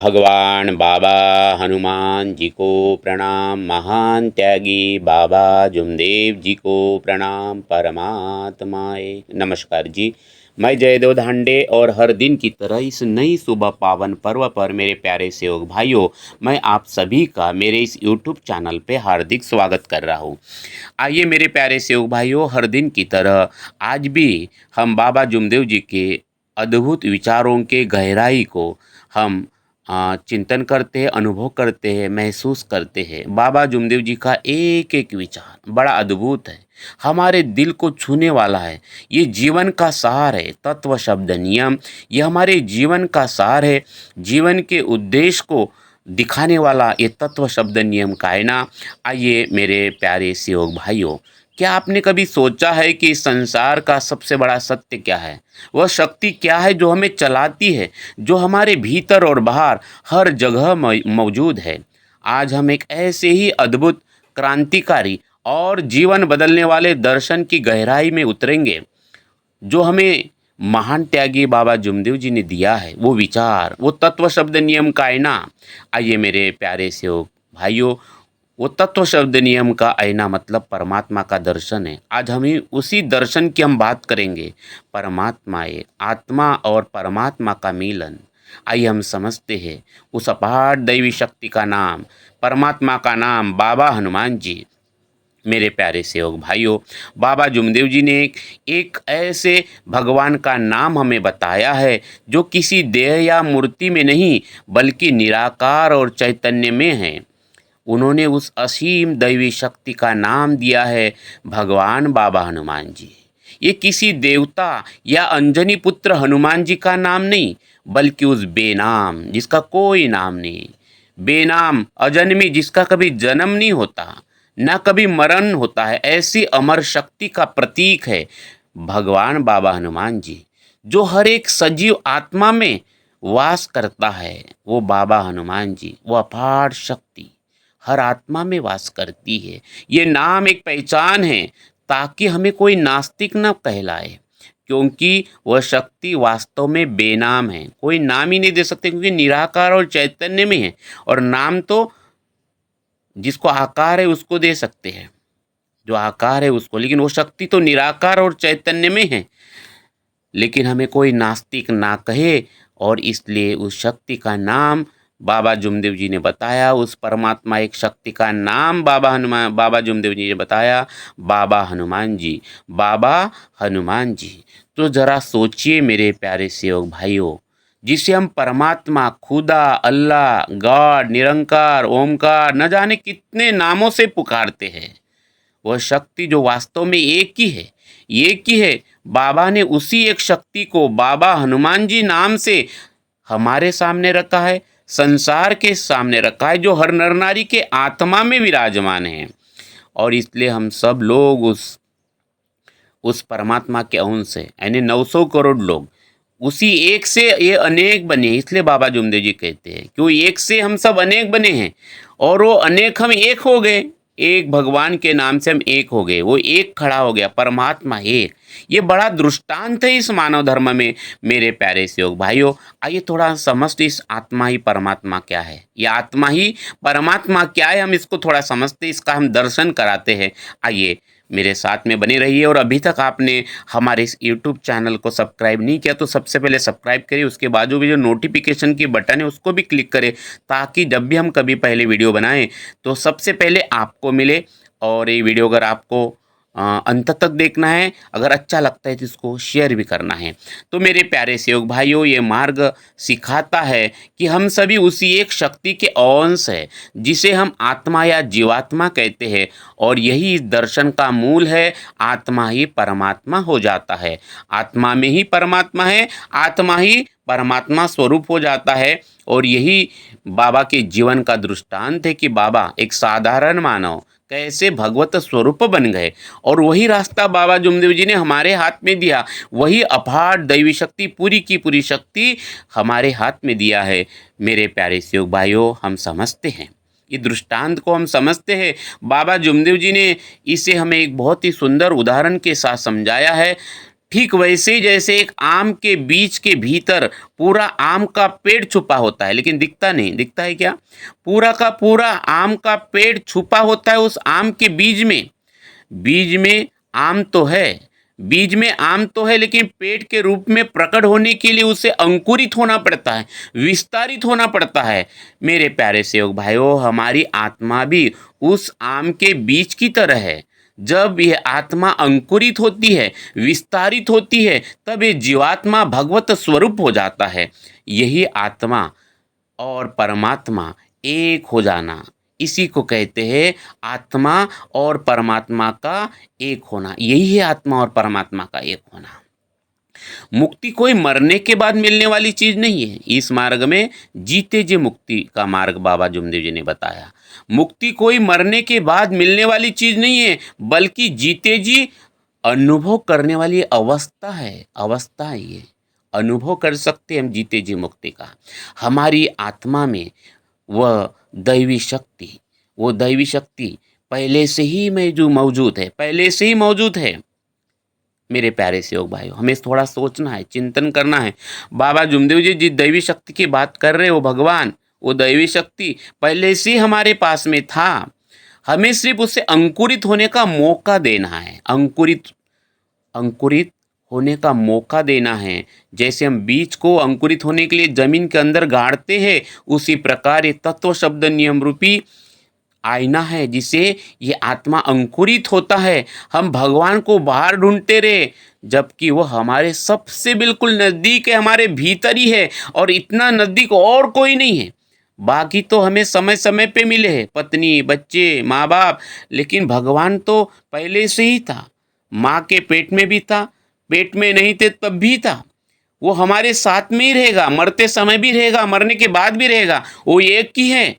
भगवान बाबा हनुमान जी को प्रणाम। महान त्यागी बाबा जुमदेव जी को प्रणाम। परमात्माए नमस्कार जी। मैं जयदेव धांडे और हर दिन की तरह इस नई सुबह पावन पर्व पर मेरे प्यारे सेवक भाइयों, मैं आप सभी का मेरे इस YouTube चैनल पे हार्दिक स्वागत कर रहा हूँ। आइए मेरे प्यारे सेवक भाइयों, हर दिन की तरह आज भी हम बाबा जुमदेव जी के अद्भुत विचारों के गहराई को हम चिंतन करते हैं, अनुभव करते हैं, महसूस करते हैं। बाबा जुमदेव जी का एक एक विचार बड़ा अद्भुत है, हमारे दिल को छूने वाला है। ये जीवन का सार है। तत्व शब्द नियम ये हमारे जीवन का सार है। जीवन के उद्देश्य को दिखाने वाला ये तत्व शब्द नियम का है ना। आइए मेरे प्यारे सेवक भाइयों, क्या आपने कभी सोचा है कि इस संसार का सबसे बड़ा सत्य क्या है? वह शक्ति क्या है जो हमें चलाती है, जो हमारे भीतर और बाहर हर जगह मौजूद है? आज हम एक ऐसे ही अद्भुत, क्रांतिकारी और जीवन बदलने वाले दर्शन की गहराई में उतरेंगे जो हमें महान त्यागी बाबा जुमदेव जी ने दिया है। वो विचार, वो तत्व शब्द नियम का आईना। आइए मेरे प्यारे सेवक भाइयों, वो तत्व शब्द नियम का आईना मतलब परमात्मा का दर्शन है। आज हम उसी दर्शन की हम बात करेंगे। परमात्माए आत्मा और परमात्मा का मिलन। आइए हम समझते हैं उस अपार दैवी शक्ति का नाम, परमात्मा का नाम बाबा हनुमान जी। मेरे प्यारे सेवक भाइयों, बाबा जुमदेव जी ने एक ऐसे भगवान का नाम हमें बताया है जो किसी देह या मूर्ति में नहीं बल्कि निराकार और चैतन्य में है। उन्होंने उस असीम दैवी शक्ति का नाम दिया है भगवान बाबा हनुमान जी। ये किसी देवता या अंजनी पुत्र हनुमान जी का नाम नहीं, बल्कि उस बेनाम जिसका कोई नाम नहीं, बेनाम अजन्मी जिसका कभी जन्म नहीं होता, ना कभी मरण होता है, ऐसी अमर शक्ति का प्रतीक है भगवान बाबा हनुमान जी, जो हर एक सजीव आत्मा में वास करता है। वो बाबा हनुमान जी, वो अपार शक्ति हर आत्मा में वास करती है। ये नाम एक पहचान है ताकि हमें कोई नास्तिक न कहलाए, क्योंकि वह शक्ति वास्तव में बेनाम है। कोई नाम ही नहीं दे सकते क्योंकि निराकार और चैतन्य में है। और नाम तो जिसको आकार है उसको दे सकते हैं, जो आकार है उसको, लेकिन वो शक्ति तो निराकार और चैतन्य में है। लेकिन हमें कोई नास्तिक ना कहे, और इसलिए उस शक्ति का नाम बाबा जुमदेव जी ने बताया। उस परमात्मा एक शक्ति का नाम बाबा जुमदेव जी ने बताया, बाबा हनुमान जी। बाबा हनुमान जी, तो ज़रा सोचिए मेरे प्यारे सेवक भाइयों, जिसे हम परमात्मा, खुदा, अल्लाह, गॉड, निरंकार, ओमकार, न जाने कितने नामों से पुकारते हैं, वह शक्ति जो वास्तव में एक ही है, एक ही है। बाबा ने उसी एक शक्ति को बाबा हनुमान जी नाम से हमारे सामने रखा है, संसार के सामने रखा है, जो हर नर नारी के आत्मा में विराजमान है। और इसलिए हम सब लोग उस परमात्मा के अंश हैं, यानी 900 करोड़ लोग उसी एक से ये अनेक बने। इसलिए बाबा जुमदेव जी कहते हैं कि वो एक से हम सब अनेक बने हैं, और वो अनेक हम एक हो गए। एक भगवान के नाम से हम एक हो गए, वो एक खड़ा हो गया, परमात्मा एक। ये बड़ा दृष्टांत है इस मानव धर्म में। मेरे प्यारे सेवक भाइयों, आइए थोड़ा समझते इस आत्मा ही परमात्मा क्या है, ये आत्मा ही परमात्मा क्या है, हम इसको थोड़ा समझते, इसका हम दर्शन कराते हैं। आइए मेरे साथ में बने रहिए। और अभी तक आपने हमारे इस YouTube चैनल को सब्सक्राइब नहीं किया तो सबसे पहले सब्सक्राइब करिए, उसके बाजू भी जो नोटिफिकेशन की बटन है उसको भी क्लिक करें, ताकि जब भी हम कभी पहले वीडियो बनाएं तो सबसे पहले आपको मिले। और ये वीडियो अगर आपको अंत तक देखना है, अगर अच्छा लगता है तो इसको शेयर भी करना है। तो मेरे प्यारे सेवक भाइयों, ये मार्ग सिखाता है कि हम सभी उसी एक शक्ति के अंश है, जिसे हम आत्मा या जीवात्मा कहते हैं। और यही इस दर्शन का मूल है। आत्मा ही परमात्मा हो जाता है, आत्मा में ही परमात्मा है, आत्मा ही परमात्मा स्वरूप हो जाता है। और यही बाबा के जीवन का दृष्टांत है कि बाबा एक साधारण मानव कैसे भगवत स्वरूप बन गए। और वही रास्ता बाबा जुमदेव जी ने हमारे हाथ में दिया, वही अपार दैवी शक्ति, पूरी की पूरी शक्ति हमारे हाथ में दिया है। मेरे प्यारे सेवक भाइयों, हम समझते हैं, ये दृष्टांत को हम समझते हैं। बाबा जुमदेव जी ने इसे हमें एक बहुत ही सुंदर उदाहरण के साथ समझाया है। ठीक वैसे ही जैसे एक आम के बीज के भीतर पूरा आम का पेड़ छुपा होता है लेकिन दिखता नहीं, दिखता है क्या? पूरा का पूरा आम का पेड़ छुपा होता है उस आम के बीज में। बीज में आम तो है, बीज में आम तो है, लेकिन पेड़ के रूप में प्रकट होने के लिए उसे अंकुरित होना पड़ता है, विस्तारित होना पड़ता है। मेरे प्यारे सेवक भाइयों, हमारी आत्मा भी उस आम के बीज की तरह है। जब यह आत्मा अंकुरित होती है, विस्तारित होती है, तब ये जीवात्मा भगवत स्वरूप हो जाता है। यही आत्मा और परमात्मा एक हो जाना, इसी को कहते हैं आत्मा और परमात्मा का एक होना। यही है आत्मा और परमात्मा का एक होना। मुक्ति कोई मरने के बाद मिलने वाली चीज नहीं है। इस मार्ग में जीते जी मुक्ति का मार्ग बाबा जुमदेव जी ने बताया। मुक्ति कोई मरने के बाद मिलने वाली चीज नहीं है, बल्कि जीते जी अनुभव करने वाली अवस्था है। अवस्था है ये, अनुभव कर सकते हम जीते जी मुक्ति का। हमारी आत्मा में वह दैवी शक्ति, वो दैवी शक्ति पहले से ही में जो मौजूद है, पहले से ही मौजूद है। मेरे प्यारे सेवक भाइयों, हमें थोड़ा सोचना है, चिंतन करना है। बाबा जुमदेव जी जिस दैवी शक्ति की बात कर रहे हैं, वो भगवान, वो दैवी शक्ति पहले से ही हमारे पास में था। हमें सिर्फ उसे अंकुरित होने का मौका देना है। अंकुरित होने का मौका देना है। जैसे हम बीज को अंकुरित होने के लिए जमीन के अंदर गाड़ते हैं, उसी प्रकार ये तत्व शब्द नियम रूपी आईना है जिसे ये आत्मा अंकुरित होता है। हम भगवान को बाहर ढूंढते रहे, जबकि वो हमारे सबसे बिल्कुल नज़दीक है, हमारे भीतर ही है, और इतना नज़दीक और कोई नहीं है। बाकी तो हमें समय समय पे मिले हैं, पत्नी, बच्चे, माँ बाप, लेकिन भगवान तो पहले से ही था। माँ के पेट में भी था, पेट में नहीं थे तब भी था। वो हमारे साथ में ही रहेगा, मरते समय भी रहेगा, मरने के बाद भी रहेगा। वो एक ही है,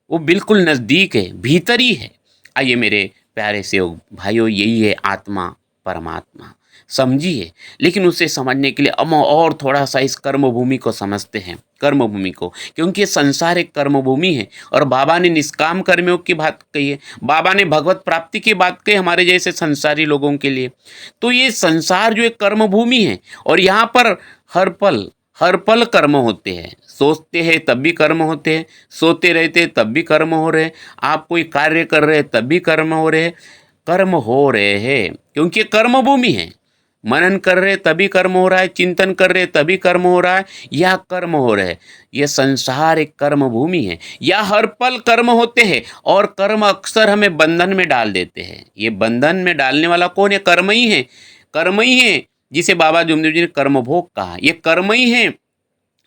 वो बिल्कुल नज़दीक है, भीतर ही है। आइए मेरे प्यारे से भाइयों, यही है आत्मा परमात्मा, समझिए। लेकिन उसे समझने के लिए हम और थोड़ा सा इस कर्म भूमि को समझते हैं, कर्म भूमि को, क्योंकि ये संसार एक कर्म भूमि है। और बाबा ने निष्काम कर्मयोग की बात कही है, बाबा ने भगवत प्राप्ति की बात कही हमारे जैसे संसारी लोगों के लिए। तो ये संसार जो एक कर्म भूमि है, और यहाँ पर हर पल कर्म होते हैं। सोचते हैं तब भी कर्म होते हैं, सोते रहते तब भी कर्म हो रहे हैं, आप कोई कार्य कर रहे हैं तब भी कर्म हो रहे हैं। कर्म हो रहे हैं क्योंकि ये कर्म भूमि है। मनन कर रहे तभी कर्म हो रहा है, चिंतन कर रहे तभी कर्म हो रहा है, या कर्म हो रहे हैं। यह संसार एक कर्म भूमि है, या हर पल कर्म होते हैं, और कर्म अक्सर हमें बंधन में डाल देते हैं। ये बंधन में डालने वाला कौन है? कर्म ही है। कर्म ही है जिसे बाबा जुमदेव जी ने कर्म भोग कहा। ये कर्म ही है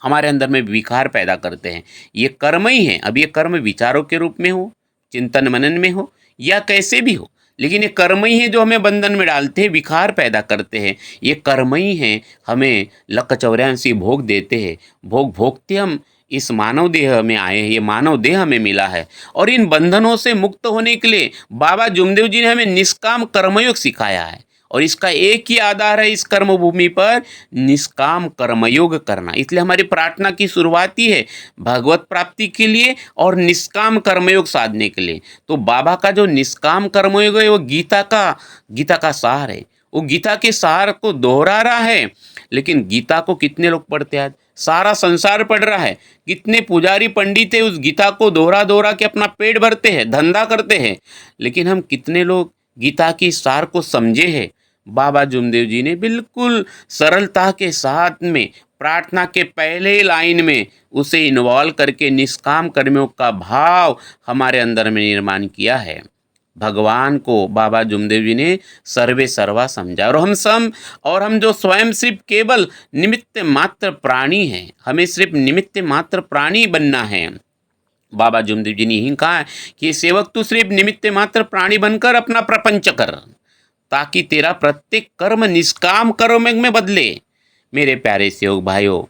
हमारे अंदर में विकार पैदा करते हैं। ये कर्म ही है। अब ये कर्म विचारों के रूप में हो, चिंतन मनन में हो, या कैसे भी हो, लेकिन ये कर्म ही है जो हमें बंधन में डालते हैं, विकार पैदा करते हैं। ये कर्म ही है हमें लक 84 भोग देते हैं। भोग भोगते हम इस मानव देह में आए हैं, ये मानव देह हमें मिला है। और इन बंधनों से मुक्त होने के लिए बाबा जुमदेव जी ने हमें निष्काम कर्मयोग सिखाया है। और इसका एक ही आधार है इस कर्म भूमि पर, निष्काम कर्मयोग करना। इसलिए हमारी प्रार्थना की शुरुआत ही है भगवत प्राप्ति के लिए और निष्काम कर्मयोग साधने के लिए। तो बाबा का जो निष्काम कर्मयोग है वो गीता का सार है। वो गीता के सार को दोहरा रहा है। लेकिन गीता को कितने लोग पढ़ते हैं? आज सारा संसार पढ़ रहा है। कितने पुजारी पंडित है उस गीता को दोहरा दोहरा के अपना पेट भरते हैं, धंधा करते हैं। लेकिन हम कितने लोग गीता की सार को समझे हैं? बाबा जुमदेव जी ने बिल्कुल सरलता के साथ में प्रार्थना के पहले लाइन में उसे इन्वॉल्व करके निष्काम कर्मों का भाव हमारे अंदर में निर्माण किया है। भगवान को बाबा जुमदेव जी ने सर्वे सर्वा समझा। और हम जो स्वयं सिर्फ केवल निमित्त मात्र प्राणी हैं, हमें सिर्फ निमित्त मात्र प्राणी बनना है। बाबा जुमदेव जी ने यही कहा है कि सेवक तू सिर्फ निमित्त मात्र प्राणी बनकर अपना प्रपंच कर, ताकि तेरा प्रत्येक कर्म निष्काम कर्म में बदले। मेरे प्यारे सेवक भाइयों,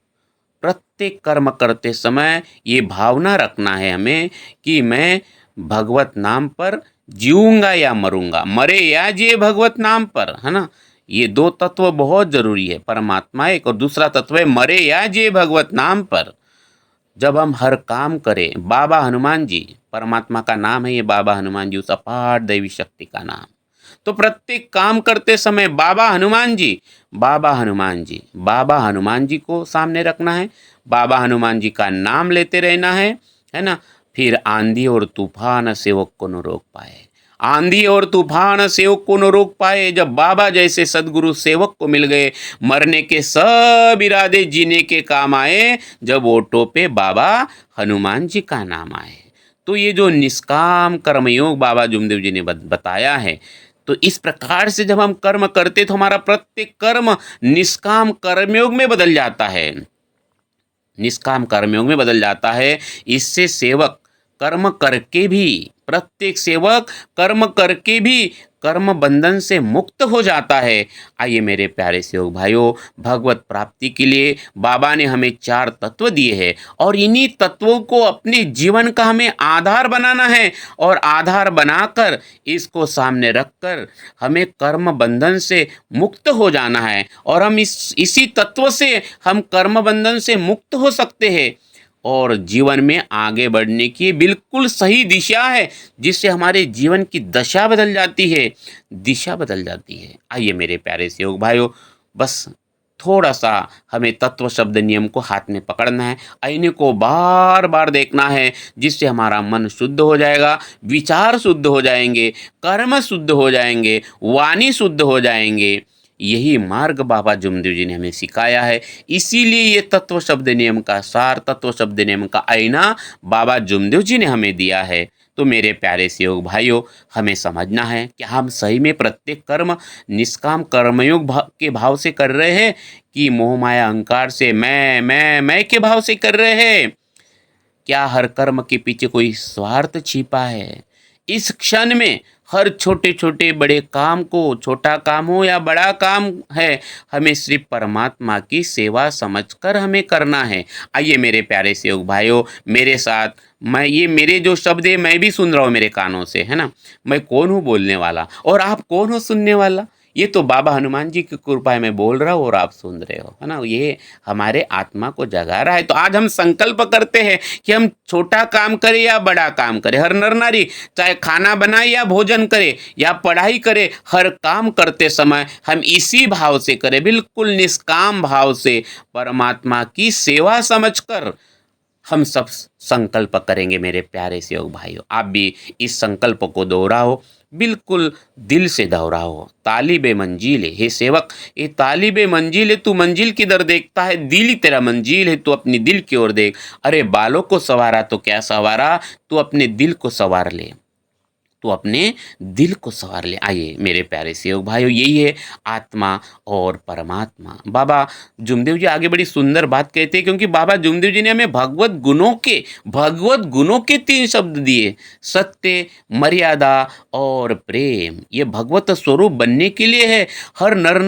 प्रत्येक कर्म करते समय ये भावना रखना है हमें कि मैं भगवत नाम पर जीऊंगा या मरूंगा, मरे या जिए भगवत नाम पर, है ना। ये दो तत्व बहुत जरूरी है। परमात्मा एक और दूसरा तत्व है मरे या जिए भगवत नाम पर। जब हम हर काम करें, बाबा हनुमान जी परमात्मा का नाम है, ये बाबा हनुमान जी उस अपार दैवी शक्ति का नाम। तो प्रत्येक काम करते समय बाबा हनुमान जी, बाबा हनुमान जी, बाबा हनुमान जी को सामने रखना है, बाबा हनुमान जी का नाम लेते रहना है ना। फिर आंधी और तूफान सेवक को न रोक पाए, आंधी और तूफान सेवक को न रोक पाए। जब बाबा जैसे सदगुरु सेवक को मिल गए, मरने के सब इरादे जीने के काम आए, जब ओटो पे बाबा हनुमान जी का नाम आए। तो ये जो निष्काम कर्मयोग बाबा जुमदेव जी ने बताया है, तो इस प्रकार से जब हम कर्म करते तो हमारा प्रत्येक कर्म निष्काम कर्मयोग में बदल जाता है, निष्काम कर्मयोग में बदल जाता है। इससे सेवक कर्म करके भी, प्रत्येक सेवक कर्म करके भी कर्म बंधन से मुक्त हो जाता है। आइए मेरे प्यारे सेवक भाइयों, भगवत प्राप्ति के लिए बाबा ने हमें 4 तत्व दिए हैं और इन्हीं तत्वों को अपने जीवन का हमें आधार बनाना है और आधार बनाकर इसको सामने रखकर हमें कर्म बंधन से मुक्त हो जाना है। और हम इसी तत्व से हम कर्म बंधन से मुक्त हो सकते हैं और जीवन में आगे बढ़ने की बिल्कुल सही दिशा है, जिससे हमारे जीवन की दशा बदल जाती है, दिशा बदल जाती है। आइए मेरे प्यारे सेवक भाइयों, बस थोड़ा सा हमें तत्व शब्द नियम को हाथ में पकड़ना है, आईने को बार बार देखना है, जिससे हमारा मन शुद्ध हो जाएगा, विचार शुद्ध हो जाएंगे, कर्म शुद्ध हो जाएंगे, वाणी शुद्ध हो जाएंगे। यही मार्ग बाबा जुमदेव जी ने हमें सिखाया है। इसीलिए ये तत्व शब्द नियम का सार, तत्व शब्द नियम का आईना बाबा जुमदेव जी ने हमें दिया है। तो मेरे प्यारे सेवक भाइयों, हमें समझना है कि हम सही में प्रत्येक कर्म निष्काम कर्मयोग के भाव से कर रहे हैं कि मोह माया अहंकार से मैं के भाव से कर रहे हैं। क्या हर कर्म के पीछे कोई स्वार्थ छिपा है? इस क्षण में हर छोटे छोटे बड़े काम को, छोटा काम हो या बड़ा काम है, हमें सिर्फ परमात्मा की सेवा समझकर हमें करना है। आइए मेरे प्यारे सेवक भाइयों, मेरे साथ, मैं ये मेरे जो शब्द है मैं भी सुन रहा हूँ मेरे कानों से, है ना। मैं कौन हूँ बोलने वाला और आप कौन हो सुनने वाला? ये तो बाबा हनुमान जी की कृपा में बोल रहा हूँ और आप सुन रहे हो, है ना। ये हमारे आत्मा को जगा रहा है। तो आज हम संकल्प करते हैं कि हम छोटा काम करें या बड़ा काम करें, हर नर नारी चाहे खाना बनाए या भोजन करे या पढ़ाई करे, हर काम करते समय हम इसी भाव से करें, बिल्कुल निष्काम भाव से, परमात्मा की सेवा समझकर हम सब संकल्प करेंगे। मेरे प्यारे सेवक भाइयों, आप भी इस संकल्प को दोहराओ, बिल्कुल दिल से दोहराओ। तालिबे मंजिल है, हे सेवक, ये तालिबे मंजिल है, तू मंजिल किधर देखता है? दिल ही तेरा मंजिल है, तू अपनी दिल की ओर देख। अरे बालों को संवारा तो क्या संवारा, तू अपने दिल को संवार ले, तो अपने दिल को संवार ले। आइए मेरे प्यारे सेवक भाइयों, यही है आत्मा और परमात्मा। बाबा जुमदेव जी आगे बड़ी सुंदर बात कहते हैं, क्योंकि बाबा जुमदेव जी ने हमें भगवत गुणों के 3 शब्द दिए, सत्य, मर्यादा और प्रेम। ये भगवत स्वरूप बनने के लिए है। हर नर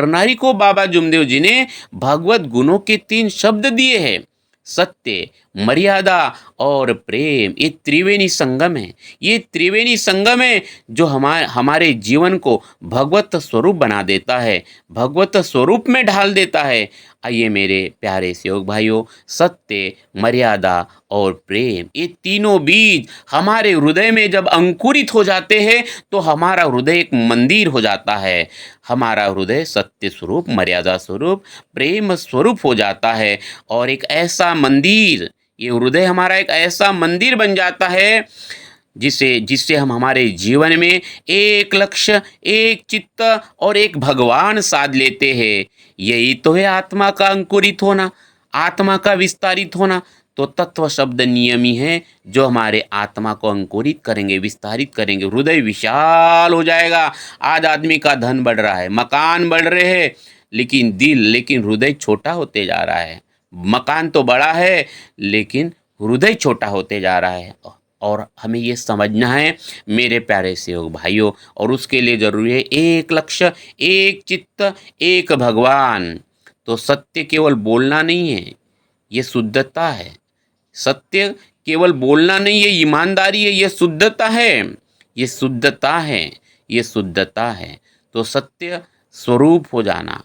नारी को बाबा जुमदेव जी ने भगवत गुणों के 3 शब्द दिए हैं, सत्य, मर्यादा और प्रेम। ये त्रिवेणी संगम है, ये त्रिवेणी संगम है जो हमारे जीवन को भगवत स्वरूप बना देता है, भगवत स्वरूप में ढाल देता है। आइए मेरे प्यारे सेवक भाइयों, सत्य, मर्यादा और प्रेम, ये तीनों बीज हमारे हृदय में जब अंकुरित हो जाते हैं तो हमारा हृदय एक मंदिर हो जाता है। हमारा हृदय सत्य स्वरूप, मर्यादा स्वरूप, प्रेम स्वरूप हो जाता है और एक ऐसा मंदिर, ये हृदय हमारा एक ऐसा मंदिर बन जाता है जिससे हम हमारे जीवन में एक लक्ष्य, एक चित्त और एक भगवान साध लेते हैं। यही तो है आत्मा का अंकुरित होना, आत्मा का विस्तारित होना। तो तत्व शब्द नियम ही है जो हमारे आत्मा को अंकुरित करेंगे, विस्तारित करेंगे, हृदय विशाल हो जाएगा। आज आदमी का धन बढ़ रहा है, मकान बढ़ रहे हैं, लेकिन हृदय छोटा होते जा रहा है। मकान तो बड़ा है लेकिन हृदय छोटा होते जा रहा है। और हमें ये समझना है मेरे प्यारे सेवक भाइयों, और उसके लिए जरूरी है एक लक्ष्य, एक चित्त, एक भगवान। तो सत्य केवल बोलना नहीं है, ये शुद्धता है। सत्य केवल बोलना नहीं है, ईमानदारी है, ये शुद्धता है, ये शुद्धता है, ये शुद्धता है। तो सत्य स्वरूप हो जाना,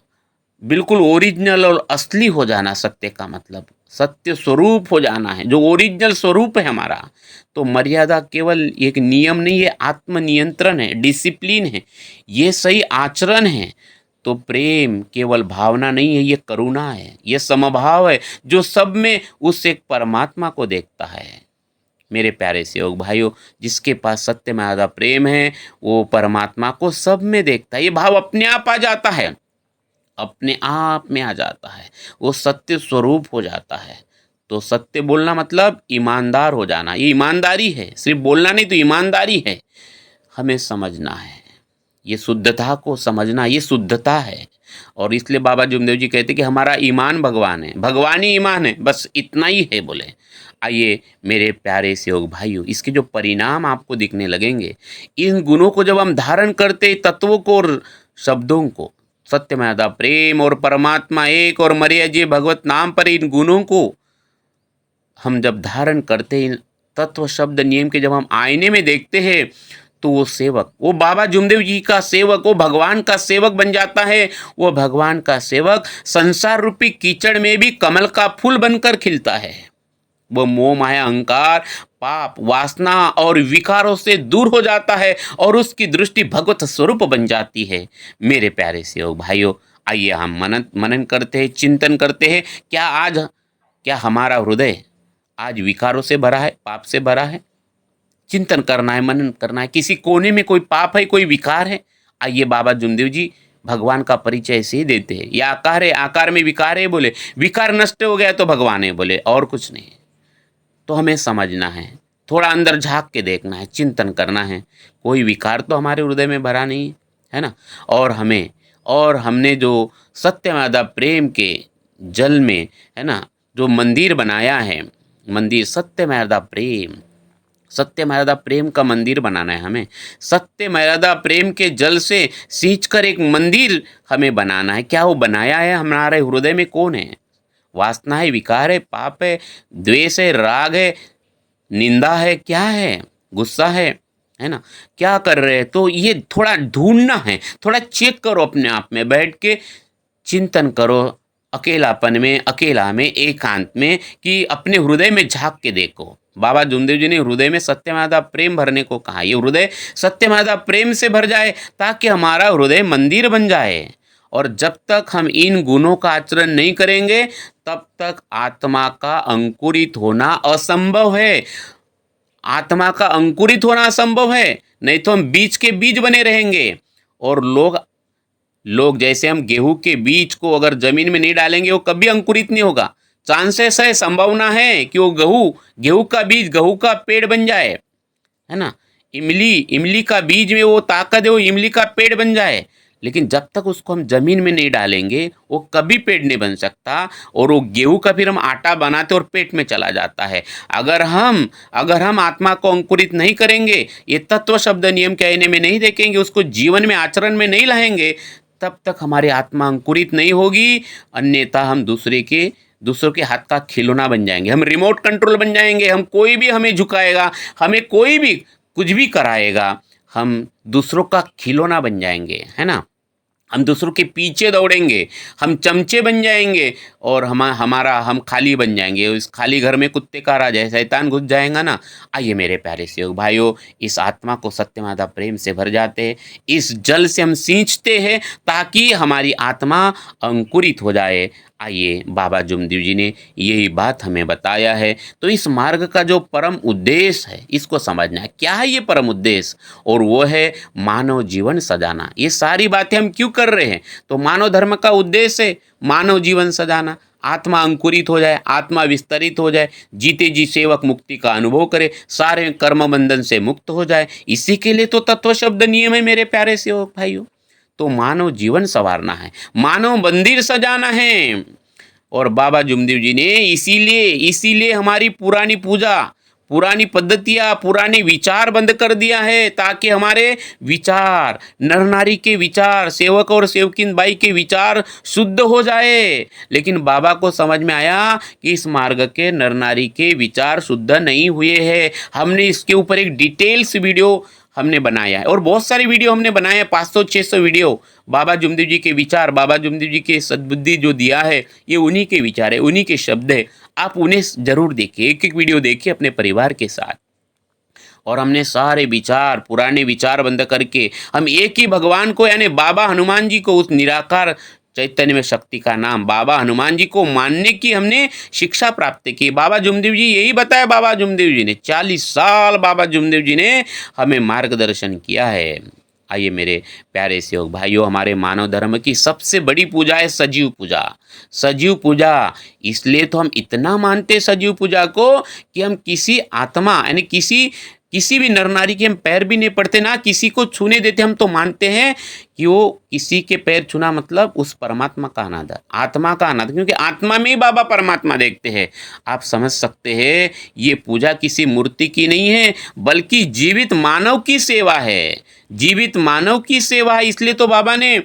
बिल्कुल ओरिजिनल और असली हो जाना, सत्य का मतलब सत्य स्वरूप हो जाना है, जो ओरिजिनल स्वरूप है हमारा। तो मर्यादा केवल एक नियम नहीं है, आत्मनियंत्रण है, डिसिप्लिन है, ये सही आचरण है। तो प्रेम केवल भावना नहीं है, ये करुणा है, ये समभाव है, जो सब में उस एक परमात्मा को देखता है। मेरे प्यारे सेवक भाइयों, जिसके पास सत्य में आधा प्रेम है, वो परमात्मा को सब में देखता है। ये भाव अपने आप आ जाता है, अपने आप में आ जाता है, वो सत्य स्वरूप हो जाता है। तो सत्य बोलना मतलब ईमानदार हो जाना, ये ईमानदारी है, सिर्फ बोलना नहीं तो ईमानदारी है। हमें समझना है, ये शुद्धता को समझना, ये शुद्धता है। और इसलिए बाबा जुमदेव जी कहते कि हमारा ईमान भगवान है, भगवान ही ईमान है, बस इतना ही है बोले। आइए मेरे प्यारे सेवक भाइयों, इसके जो परिणाम आपको दिखने लगेंगे, इन गुणों को जब हम धारण करते, तत्वों को और शब्दों को, सत्य में आधा प्रेम और परमात्मा एक और मर्यादा भगवत नाम पर, इन गुणों को हम जब धारण करते, इन तत्व शब्द नियम के जब हम आईने में देखते हैं, तो वो सेवक, वो बाबा जुमदेव जी का सेवक, वो भगवान का सेवक बन जाता है। वो भगवान का सेवक संसार रूपी कीचड़ में भी कमल का फूल बनकर खिलता है। वो मोह माया अहंकार पाप वासना और विकारों से दूर हो जाता है और उसकी दृष्टि भगवत स्वरूप बन जाती है। मेरे प्यारे सेवक भाइयों, आइए हम मनन करते हैं, चिंतन करते हैं। क्या हमारा हृदय आज विकारों से भरा है, पाप से भरा है? चिंतन करना है, मनन करना है। किसी कोने में कोई पाप है, कोई विकार है? आइए बाबा जुमदेव जी भगवान का परिचय ऐसे ही देते हैं। यह आकार है, आकार में विकार है बोले, विकार नष्ट हो गया तो भगवान है बोले, और कुछ नहीं। तो हमें समझना है, थोड़ा अंदर झांक के देखना है, चिंतन करना है। कोई विकार तो हमारे हृदय में भरा नहीं है ना। और हमने जो सत्यमादा प्रेम के जल में है ना, जो मंदिर बनाया है, मंदिर सत्य मर्यादा प्रेम का मंदिर बनाना है हमें। सत्य मर्यादा प्रेम के जल से सींचकर एक मंदिर हमें बनाना है। क्या वो बनाया है हमारे हृदय में? कौन है? वासना है, विकार है, पाप है, द्वेष है, राग है, निंदा है, क्या है? गुस्सा है ना? क्या कर रहे हैं? तो ये थोड़ा ढूंढना है, थोड़ा चेक करो अपने आप में, बैठ के चिंतन करो, अकेलापन में, अकेला में, एकांत में, कि अपने हृदय में झांक के देखो। बाबा जुमदेव जी ने हृदय में सत्यमादा प्रेम भरने को कहा। ये हृदय सत्यमादा प्रेम से भर जाए ताकि हमारा हृदय मंदिर बन जाए। और जब तक हम इन गुणों का आचरण नहीं करेंगे, तब तक आत्मा का अंकुरित होना असंभव है। आत्मा का अंकुरित होना असंभव है, नहीं तो हम बीज के बीज बने रहेंगे। और लोग जैसे हम गेहूं के बीज को अगर जमीन में नहीं डालेंगे, वो कभी अंकुरित नहीं होगा। चांसेस है, संभावना है कि वो गेहूं का बीज गेहूं का पेड़ बन जाए, है ना। इमली का बीज में वो ताकत है, वो इमली का पेड़ बन जाए। लेकिन जब तक उसको हम जमीन में नहीं डालेंगे, वो कभी पेड़ नहीं बन सकता। और वो गेहूं का फिर हम आटा बनाते और पेट में चला जाता है। अगर हम आत्मा को अंकुरित नहीं करेंगे, ये तत्व शब्द नियम के आईने में नहीं देखेंगे, उसको जीवन में आचरण में नहीं लाएंगे, तब तक हमारी आत्मा अंकुरित नहीं होगी। अन्यथा हम दूसरों के हाथ का खिलौना बन जाएंगे, हम रिमोट कंट्रोल बन जाएंगे। हम कोई भी हमें झुकाएगा, हमें कोई भी कुछ भी कराएगा, हम दूसरों का खिलौना बन जाएंगे, है ना। हम दूसरों के पीछे दौड़ेंगे, हम चमचे बन जाएंगे और हम खाली बन जाएंगे। इस खाली घर में कुत्ते का राज है, शैतान घुस जाएगा ना। आइए मेरे प्यारे सेवक भाइयों, इस आत्मा को सत्यमादा प्रेम से भर जाते हैं, इस जल से हम सींचते हैं ताकि हमारी आत्मा अंकुरित हो जाए। आइए बाबा जुमदेव जी ने यही बात हमें बताया है। तो इस मार्ग का जो परम उद्देश्य है, इसको समझना है। क्या है ये परम उद्देश्य? और वो है मानव जीवन सजाना। ये सारी बातें हम क्यों कर रहे हैं? तो मानव धर्म का उद्देश्य है मानव जीवन सजाना। आत्मा अंकुरित हो जाए, आत्मा विस्तरित हो जाए, जीते जी सेवक मुक्ति का अनुभव करे, सारे कर्म बंधन से मुक्त हो जाए। इसी के लिए तो तत्व शब्द नियम है मेरे प्यारे सेवक भाइयों। तो मानव जीवन संवारना है, मानव मंदिर सजाना है। और बाबा जुमदेव जी ने इसीलिए हमारी पुरानी पूजा, पुरानी पद्धतियाँ, पुराने विचार बंद कर दिया है, ताकि हमारे विचार, नर नारी के विचार, सेवक और सेवकिन बाई के विचार शुद्ध हो जाए। लेकिन बाबा को समझ में आया कि इस मार्ग के नर नारी के विचार शुद्ध नहीं हुए हैं। हमने इसके ऊपर एक डिटेल्स वीडियो हमने बनाया है और बहुत सारी वीडियो हमने बनाए हैं, 500-600 वीडियो। बाबा जुमदेव जी के विचार, बाबा जुमदेव जी के सद्बुद्धि जो दिया है, ये उन्हीं के विचार है, उन्हीं के शब्द है। आप उन्हें ज़रूर देखिए, एक एक वीडियो देखिए अपने परिवार के साथ। और हमने सारे विचार, पुराने विचार बंद करके हम एक ही भगवान को, यानी बाबा हनुमान जी को, उस निराकार चैतन्य में शक्ति का नाम बाबा हनुमान जी को मानने की हमने शिक्षा प्राप्त की। बाबा जुमदेव जी यही बताया, बाबा जुमदेव जी ने 40 साल बाबा जुमदेव जी ने हमें मार्गदर्शन किया है। आइए मेरे प्यारे सेवक भाइयों, हमारे मानव धर्म की सबसे बड़ी पूजा है सजीव पूजा। सजीव पूजा इसलिए तो हम इतना मानते सजीव पूजा को कि हम किसी आत्मा, यानी किसी भी नर नारी के हम पैर भी नहीं पड़ते, ना किसी को छूने देते। हम तो मानते हैं कि वो किसी के पैर छूना मतलब उस परमात्मा का अनादर, आत्मा का अनादर, क्योंकि आत्मा में ही बाबा परमात्मा देखते हैं। आप समझ सकते हैं, ये पूजा किसी मूर्ति की नहीं है, बल्कि जीवित मानव की सेवा है। जीवित मानव की सेवा है। इसलिए तो बाबा ने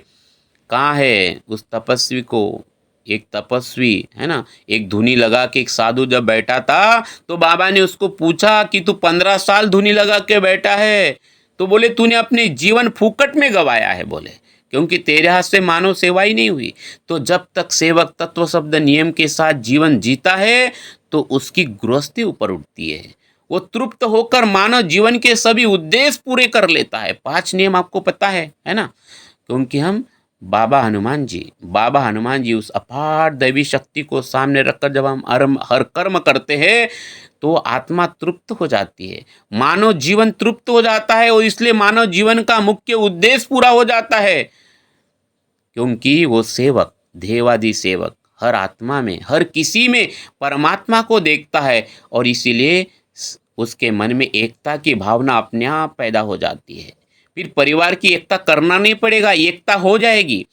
कहा है उस तपस्वी को, एक तपस्वी है ना, एक धुनी लगा के एक साधु जब बैठा था, तो बाबा ने उसको पूछा कि तू 15 साल धुनी लगा के बैठा है, तो बोले तूने अपने जीवन फूकट में गवाया है, बोले, क्योंकि तेरे हाथ से मानव सेवा ही नहीं हुई। तो जब तक सेवक तत्व शब्द नियम के साथ जीवन जीता है तो उसकी गृहस्थी ऊपर उठती है। वो तृप्त होकर मानव जीवन के सभी उद्देश्य पूरे कर लेता है। 5 नियम आपको पता है ना, क्योंकि हम बाबा हनुमान जी उस अपार दैवी शक्ति को सामने रखकर जब हम हर कर्म करते हैं तो आत्मा तृप्त हो जाती है, मानव जीवन तृप्त हो जाता है, और इसलिए मानव जीवन का मुख्य उद्देश्य पूरा हो जाता है। क्योंकि वो सेवक, देवादि सेवक, हर आत्मा में, हर किसी में परमात्मा को देखता है, और इसीलिए उसके मन में एकता की भावना अपने आप पैदा हो जाती है। फिर परिवार की एकता करना नहीं पड़ेगा, एकता हो जाएगी।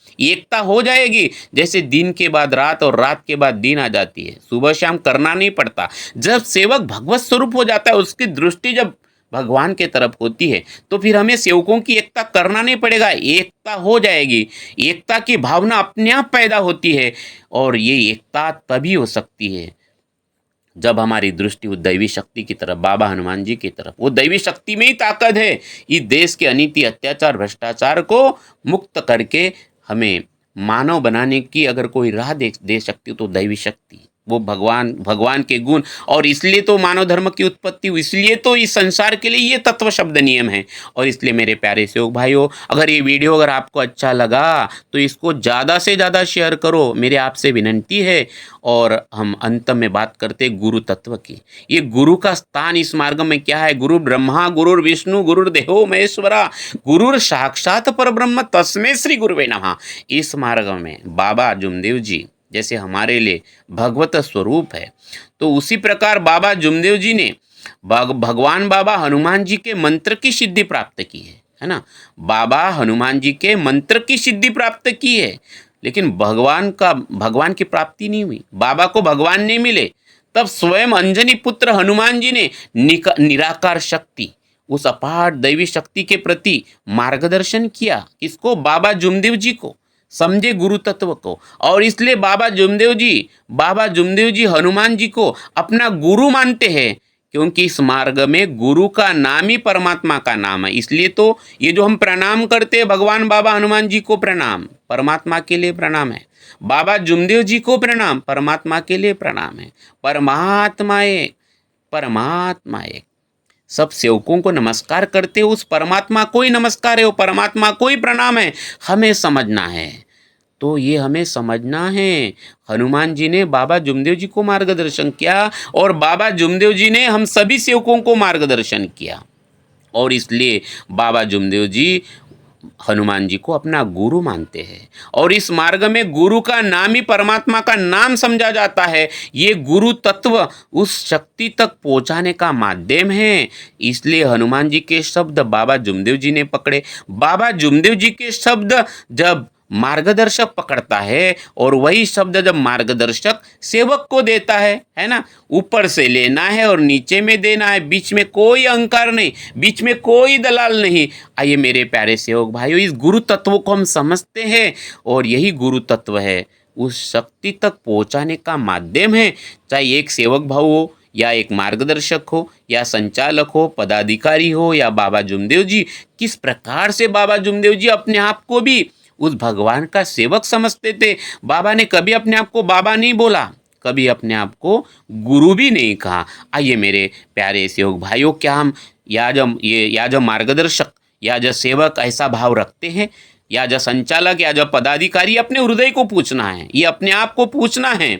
जैसे दिन के बाद रात और रात के बाद दिन आ जाती है, सुबह शाम करना नहीं पड़ता। जब सेवक भगवत स्वरूप हो जाता है, उसकी दृष्टि जब भगवान के तरफ होती है, तो फिर हमें सेवकों की एकता करना नहीं पड़ेगा, एकता हो जाएगी। एकता की भावना अपने आप पैदा होती है, और ये एकता तभी हो सकती है जब हमारी दृष्टि उस दैवी शक्ति की तरफ, बाबा हनुमान जी की तरफ, वो दैवी शक्ति में ही ताकत है। इस देश के अनीति, अत्याचार, भ्रष्टाचार को मुक्त करके हमें मानव बनाने की अगर कोई राह दे सकती तो दैवी शक्ति, वो भगवान के गुण। और इसलिए तो मानव धर्म की उत्पत्ति हुई, इसलिए तो इस संसार के लिए ये तत्व शब्द नियम है। और इसलिए मेरे प्यारे सेवक भाइयों, अगर ये वीडियो अगर आपको अच्छा लगा तो इसको ज़्यादा से ज़्यादा शेयर करो, मेरे आपसे विनंती है। और हम अंत में बात करते गुरु तत्व की। ये गुरु का स्थान इस मार्ग में क्या है? गुरु ब्रह्मा, गुरु विष्णु, गुरुर्देवो महेश्वरा, गुरुर साक्षात परब्रह्म, तस्मै श्री गुरुवे नमः। इस मार्ग में बाबा जुमदेव जी जैसे हमारे लिए भगवत स्वरूप है, तो उसी प्रकार बाबा जुमदेव जी ने भगवान बाबा हनुमान जी के मंत्र की सिद्धि प्राप्त की है ना। बाबा हनुमान जी के मंत्र की सिद्धि प्राप्त की है, लेकिन भगवान की प्राप्ति नहीं हुई, बाबा को भगवान नहीं मिले। तब स्वयं अंजनी पुत्र हनुमान जी ने निराकार शक्ति, उस अपार दैवी शक्ति के प्रति मार्गदर्शन किया। किसको? बाबा जुमदेव जी को। समझे गुरु तत्व को। और इसलिए बाबा जुमदेव जी हनुमान जी को अपना गुरु मानते हैं, क्योंकि इस मार्ग में गुरु का नाम ही परमात्मा का नाम है। इसलिए तो ये जो हम प्रणाम करते हैं, भगवान बाबा हनुमान जी को प्रणाम, परमात्मा के लिए प्रणाम है। बाबा जुमदेव जी को प्रणाम, परमात्मा के लिए प्रणाम है। परमात्मा एक। सब सेवकों को नमस्कार करते हो, उस परमात्मा को ही नमस्कार है, वो परमात्मा को ही प्रणाम है। हमें समझना है, तो ये हमें समझना है। हनुमान जी ने बाबा जुमदेव जी को मार्गदर्शन किया, और बाबा जुमदेव जी ने हम सभी सेवकों को मार्गदर्शन किया। और इसलिए बाबा जुमदेव जी हनुमान जी को अपना गुरु मानते हैं। और इस मार्ग में गुरु का नाम ही परमात्मा का नाम समझा जाता है। ये गुरु तत्व उस शक्ति तक पहुंचाने का माध्यम है। इसलिए हनुमान जी के शब्द बाबा जुमदेव जी ने पकड़े। बाबा जुमदेव जी के शब्द जब मार्गदर्शक पकड़ता है, और वही शब्द जब मार्गदर्शक सेवक को देता है ना, ऊपर से लेना है और नीचे में देना है, बीच में कोई अहंकार नहीं, बीच में कोई दलाल नहीं। आइए मेरे प्यारे सेवक भाइयों, इस गुरु तत्व को हम समझते हैं, और यही गुरु तत्व है, उस शक्ति तक पहुंचाने का माध्यम है। चाहे एक सेवक भाव हो या एक मार्गदर्शक हो या संचालक हो, पदाधिकारी हो या बाबा जुमदेव जी, किस प्रकार से बाबा जुमदेव जी अपने आप को भी उस भगवान का सेवक समझते थे। बाबा ने कभी अपने आप को बाबा नहीं बोला, कभी अपने आप को गुरु भी नहीं कहा। आइए मेरे प्यारे सेवक भाइयों, क्या हम या जब मार्गदर्शक या जो सेवक ऐसा भाव रखते हैं, या जो संचालक या जो पदाधिकारी, अपने हृदय को पूछना है, ये अपने आप को पूछना है,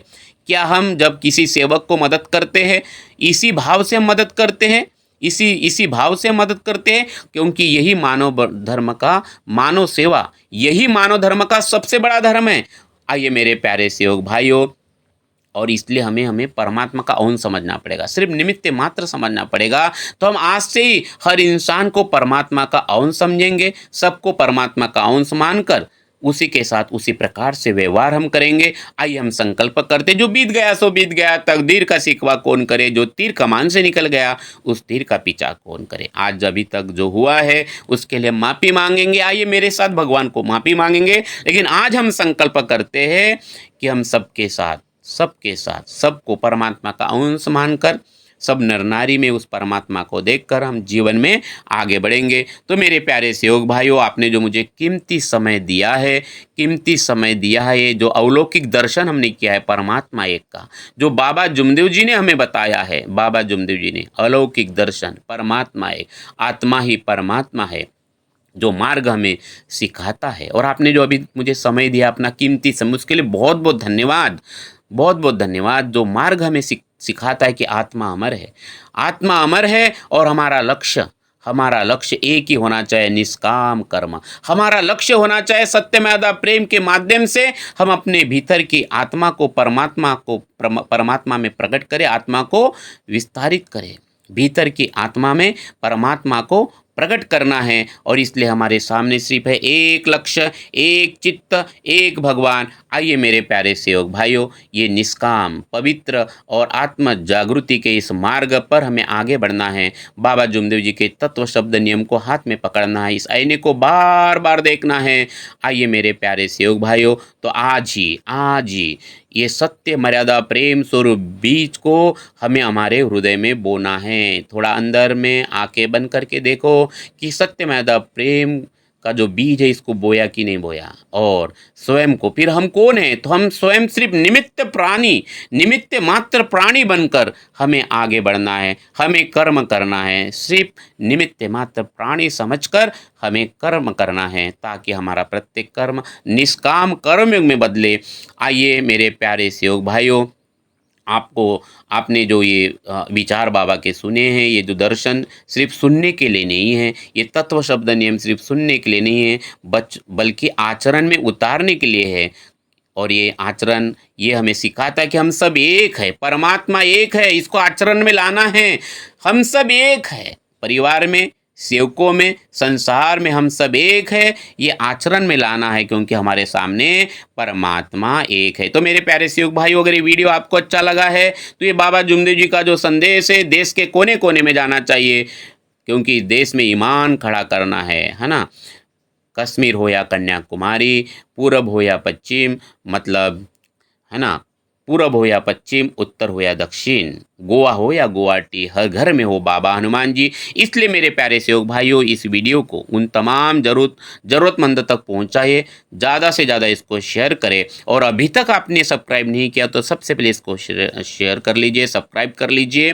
क्या हम जब किसी सेवक को मदद करते हैं इसी भाव से हम मदद करते हैं, इसी भाव से मदद करते हैं, क्योंकि यही मानव सेवा, यही मानव धर्म का सबसे बड़ा धर्म है। आइए मेरे प्यारे सेवक भाइयों, और इसलिए हमें परमात्मा का अंश समझना पड़ेगा, सिर्फ निमित्त मात्र समझना पड़ेगा। तो हम आज से ही हर इंसान को परमात्मा का अंश समझेंगे, सबको परमात्मा का अंश मानकर उसी के साथ उसी प्रकार से व्यवहार हम करेंगे। आइए हम संकल्प करते, जो बीत गया सो बीत गया, तकदीर का शिकवा कौन करे, जो तीर कमान से निकल गया उस तीर का पीछा कौन करे। आज अभी तक जो हुआ है उसके लिए माफ़ी मांगेंगे। आइए मेरे साथ भगवान को माफ़ी मांगेंगे, लेकिन आज हम संकल्प करते हैं कि हम सबके साथ सबको परमात्मा का अंश मानकर, सब नर नारी में उस परमात्मा को देखकर हम जीवन में आगे बढ़ेंगे। तो मेरे प्यारे सेवक भाइयों, आपने जो मुझे कीमती समय दिया है, ये जो अलौकिक दर्शन हमने किया है परमात्मा एक का, जो बाबा जुमदेव जी ने हमें बताया है, बाबा जुमदेव जी ने अलौकिक दर्शन, परमात्मा एक, आत्मा ही परमात्मा है, जो मार्ग हमें सिखाता है। और आपने जो अभी मुझे समय दिया, अपना कीमती समय, उसके लिए बहुत बहुत धन्यवाद, बहुत बहुत धन्यवाद। जो मार्ग हमें सिखाता है कि आत्मा अमर है और हमारा लक्ष्य एक ही होना चाहिए, निष्काम कर्म। हमारा लक्ष्य होना चाहिए सत्यमेव प्रेम के माध्यम से हम अपने भीतर की आत्मा को परमात्मा में प्रकट करें, आत्मा को विस्तारित करें, भीतर की आत्मा में परमात्मा को प्रकट करना है। और इसलिए हमारे सामने सिर्फ है एक लक्ष्य, एक चित्त, एक भगवान। आइए मेरे प्यारे सेवक भाइयों, ये निष्काम, पवित्र और आत्म जागृति के इस मार्ग पर हमें आगे बढ़ना है। बाबा जुमदेव जी के तत्व शब्द नियम को हाथ में पकड़ना है, इस आईने को बार बार देखना है। आइए मेरे प्यारे सेवक भाइयों, तो आज ही ये सत्य मर्यादा प्रेम स्वरूप बीज को हमें हमारे हृदय में बोना है। थोड़ा अंदर में आंखें बंद करके देखो कि सत्य मर्यादा प्रेम का जो बीज है, इसको बोया कि नहीं बोया। और स्वयं को, फिर हम कौन है, तो हम स्वयं सिर्फ निमित्त मात्र प्राणी बनकर हमें आगे बढ़ना है, हमें कर्म करना है, सिर्फ निमित्त मात्र प्राणी समझकर हमें कर्म करना है, ताकि हमारा प्रत्येक कर्म निष्काम कर्म में बदले। आइए मेरे प्यारे सेवक भाइयों, आपने जो ये विचार बाबा के सुने हैं, ये जो दर्शन सिर्फ सुनने के लिए नहीं है, ये तत्व शब्द नियम सिर्फ सुनने के लिए नहीं है, बल्कि आचरण में उतारने के लिए है। और ये आचरण ये हमें सिखाता है कि हम सब एक है, परमात्मा एक है, इसको आचरण में लाना है। हम सब एक है, परिवार में, सेवकों में, संसार में हम सब एक है, ये आचरण में लाना है, क्योंकि हमारे सामने परमात्मा एक है। तो मेरे प्यारे सेवक भाइयों, अगर ये वीडियो आपको अच्छा लगा है तो ये बाबा जुमदेव जी का जो संदेश है देश के कोने कोने में जाना चाहिए, क्योंकि देश में ईमान खड़ा करना है ना। कश्मीर हो या कन्याकुमारी, पूरब हो या पश्चिम, मतलब है ना, पूरब हो या पश्चिम, उत्तर हो या दक्षिण, गोवा हो या गुवाहाटी, हर घर में हो बाबा हनुमान जी। इसलिए मेरे प्यारे सेवक भाइयों, इस वीडियो को उन तमाम ज़रूरतमंद तक पहुंचाइए, ज़्यादा से ज़्यादा इसको शेयर करें। और अभी तक आपने सब्सक्राइब नहीं किया तो सबसे पहले इसको शेयर कर लीजिए, सब्सक्राइब कर लीजिए।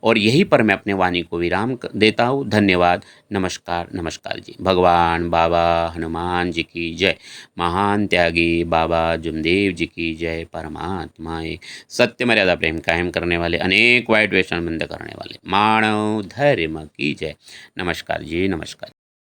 और यहीं पर मैं अपने वाणी को विराम देता हूँ। धन्यवाद, नमस्कार जी। भगवान बाबा हनुमान जी की जय, महान त्यागी बाबा जुमदेव जी की जय। परमात्माएं सत्य मर्यादा प्रेम कायम करने वाले, अनेक वाइट व्यसन बंद करने वाले मानव धर्म की जय। नमस्कार जी, नमस्कार।